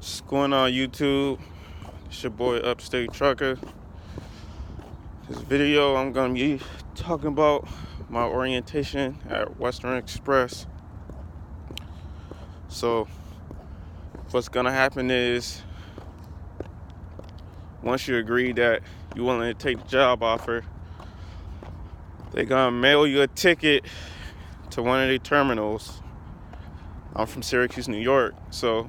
What's going on YouTube? It's your boy Upstate Trucker. This video I'm gonna be talking about my orientation at Western Express. So what's gonna happen is once you agree that you're willing to take the job offer, they're gonna mail you a ticket to one of their terminals. I'm from Syracuse, New York, so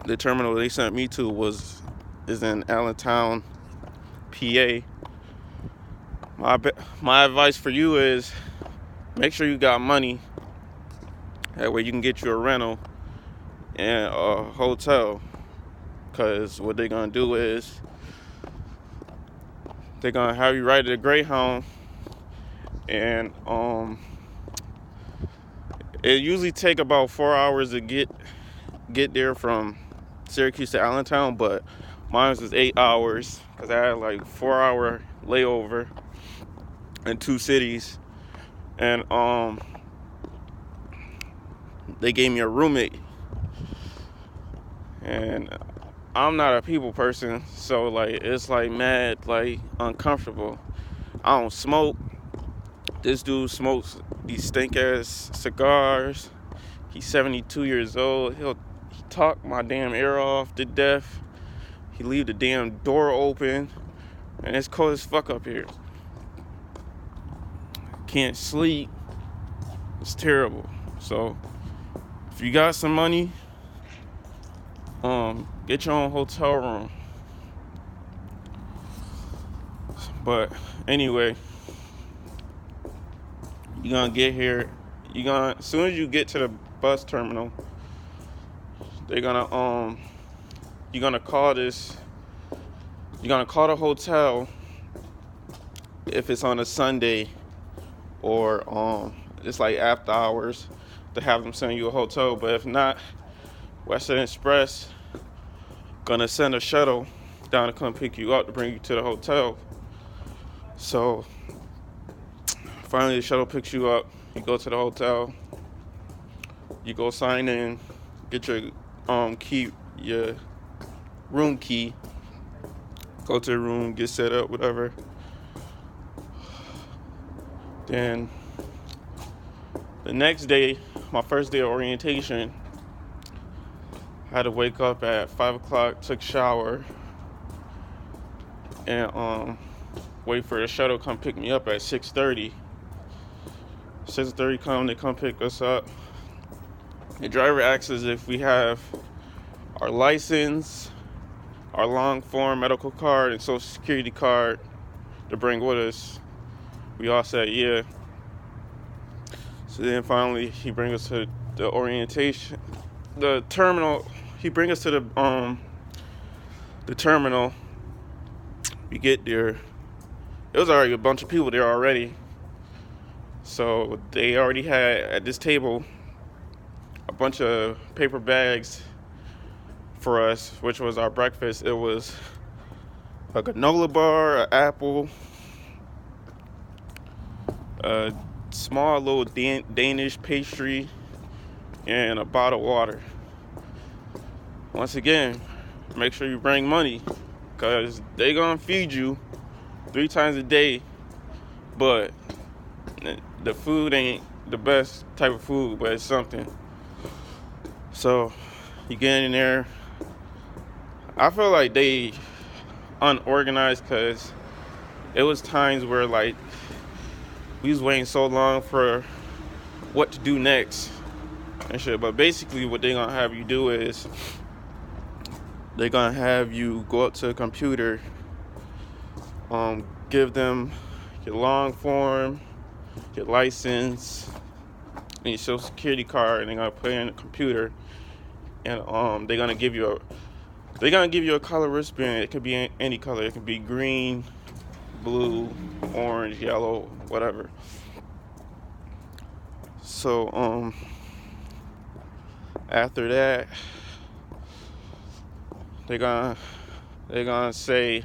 the terminal they sent me to is in Allentown, PA. My advice for you is make sure you got money. That way you can get you a rental and a hotel. Because what they're going to do is they're going to have you ride a Greyhound. And it usually take about 4 hours to get there from Syracuse to Allentown. But mine was 8 hours because I had like 4 hour layover in two cities. And they gave me a roommate, and I'm not a people person, so like it's like mad like uncomfortable. I don't smoke. This dude smokes these stink ass cigars. He's 72 years old. He talk my damn ear off to death. He leave the damn door open, and it's cold as fuck up here. Can't sleep. It's terrible. So if you got some money, get your own hotel room. But anyway, you're gonna get here. As soon as you get to the bus terminal, they're gonna you're gonna call this. You're gonna call the hotel if it's on a Sunday or it's like after hours to have them send you a hotel. But if not, Western Express gonna send a shuttle down to come pick you up to bring you to the hotel. So finally the shuttle picks you up, you go to the hotel, you go sign in, get your key, your room key, go to the room, get set up, whatever. Then the next day, my first day of orientation, I had to wake up at 5 o'clock, took a shower, and wait for the shuttle to come pick me up at 6:30. 6:30 they come pick us up. The driver asks us if we have our license, our long form medical card, and social security card to bring with us. We all said yeah. So then finally he brings us to the orientation, the terminal. He brings us to the terminal. We get there. It was already a bunch of people there already. So they already had at this table a bunch of paper bags for us, which was our breakfast. It was a granola bar, an apple, a small little Danish pastry, and a bottle of water. Once again, make sure you bring money, because they gonna feed you 3 times a day, but the food ain't the best type of food, but it's something. So you get in there. I feel like they unorganized, because it was times where like we was waiting so long for what to do next and shit. But basically what they're gonna have you do is they're gonna have you go up to a computer, give them your long form, your license, and your social security card, and they're gonna put it in the computer, and they're gonna give you a color wristband. It could be any color. It could be green, blue, orange, yellow, whatever. So after that, they're gonna say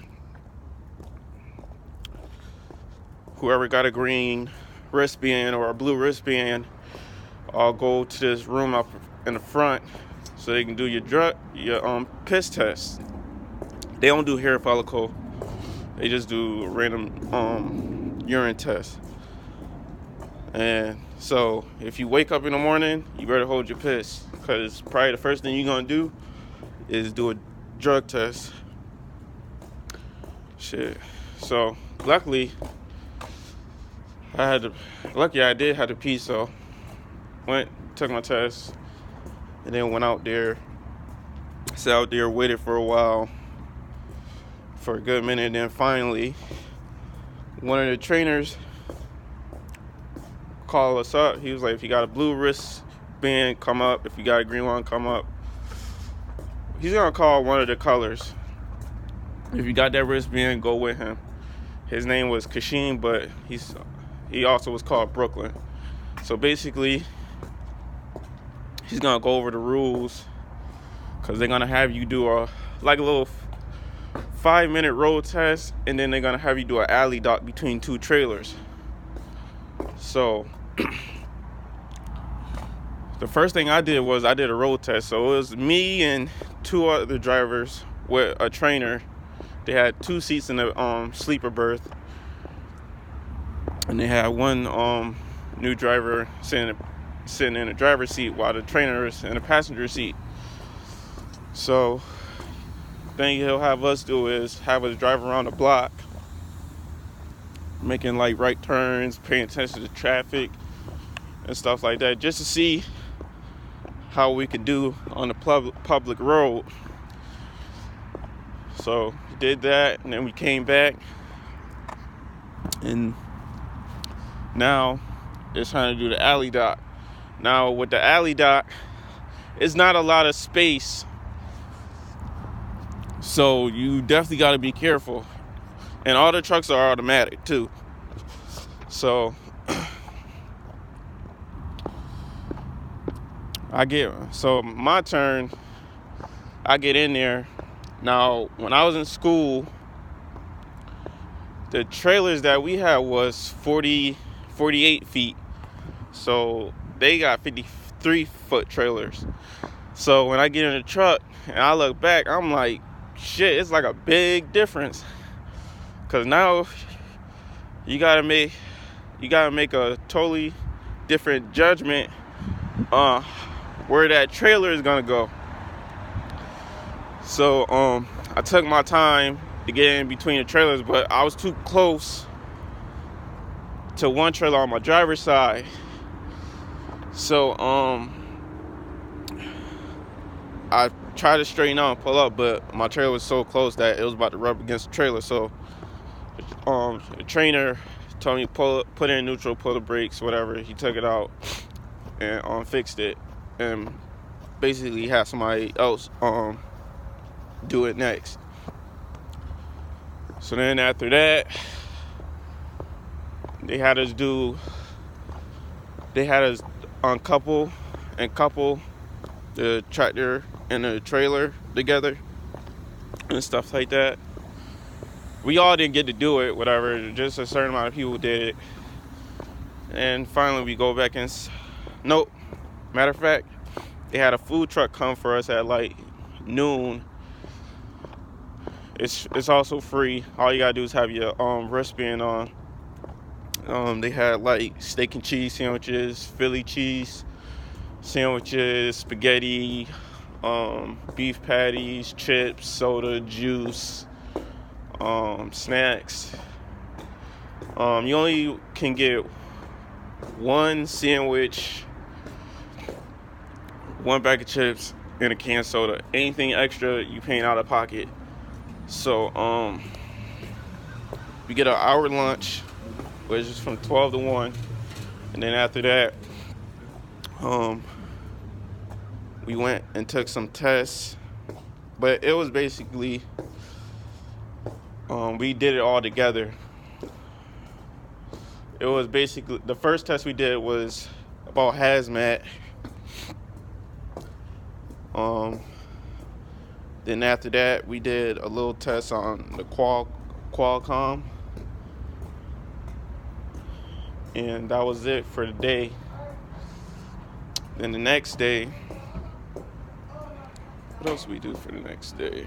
whoever got a green wristband or a blue wristband, I'll go to this room up in the front so they can do your piss test. They don't do hair follicle. They just do random urine test. And so if you wake up in the morning, you better hold your piss, because probably the first thing you're gonna do is do a drug test. Shit. So luckily I did have to pee, so took my test, and then went out there, sat out there, waited for a while, for a good minute, and then finally one of the trainers called us up. He was like, if you got a blue wristband, come up. If you got a green one, come up. He's gonna call one of the colors. If you got that wristband, go with him. His name was Kashim, but he also was called Brooklyn. So basically, he's gonna go over the rules, because they're gonna have you do a little 5-minute road test, and then they're gonna have you do an alley dock between two trailers. So the first thing I did was I did a road test. So it was me and two other drivers with a trainer. They had 2 seats in the sleeper berth, and they had one new driver sitting in the driver's seat while the trainer is in the passenger seat. So the thing he'll have us do is have us drive around the block, making like right turns, paying attention to traffic and stuff like that, just to see how we could do on the public road. So we did that, and then we came back, and now it's trying to do the alley dock. Now with the alley dock, it's not a lot of space, so you definitely got to be careful. And all the trucks are automatic too. So my turn, I get in there. Now, when I was in school, the trailers that we had was 48 feet. So they got 53-foot trailers. So when I get in the truck and I look back, I'm like, shit, it's like a big difference. Cause now you gotta make a totally different judgment where that trailer is gonna go. So I took my time to get in between the trailers, but I was too close to one trailer on my driver's side. So I tried to straighten out and pull up, but my trailer was so close that it was about to rub against the trailer. So the trainer told me put it in neutral, pull the brakes, whatever. He took it out and fixed it, and basically had somebody else do it next. So then after that, they had us uncouple and couple the tractor and the trailer together and stuff like that. We all didn't get to do it, whatever. Just a certain amount of people did it. And finally we go back in. Nope. Matter of fact, they had a food truck come for us at like noon. It's also free. All you gotta do is have your wristband on. They had like steak and cheese sandwiches, Philly cheese sandwiches, spaghetti, beef patties, chips, soda, juice, snacks. You only can get one sandwich, one bag of chips, and a can of soda. Anything extra, you paying out of pocket. So we get an hour lunch, which is from 12 to 1, and then after that we went and took some tests. But it was basically we did it all together. It was basically, the first test we did was about hazmat. Then after that, we did a little test on the Qualcomm, and that was it for the day. Then the next day, What else we do for the next day?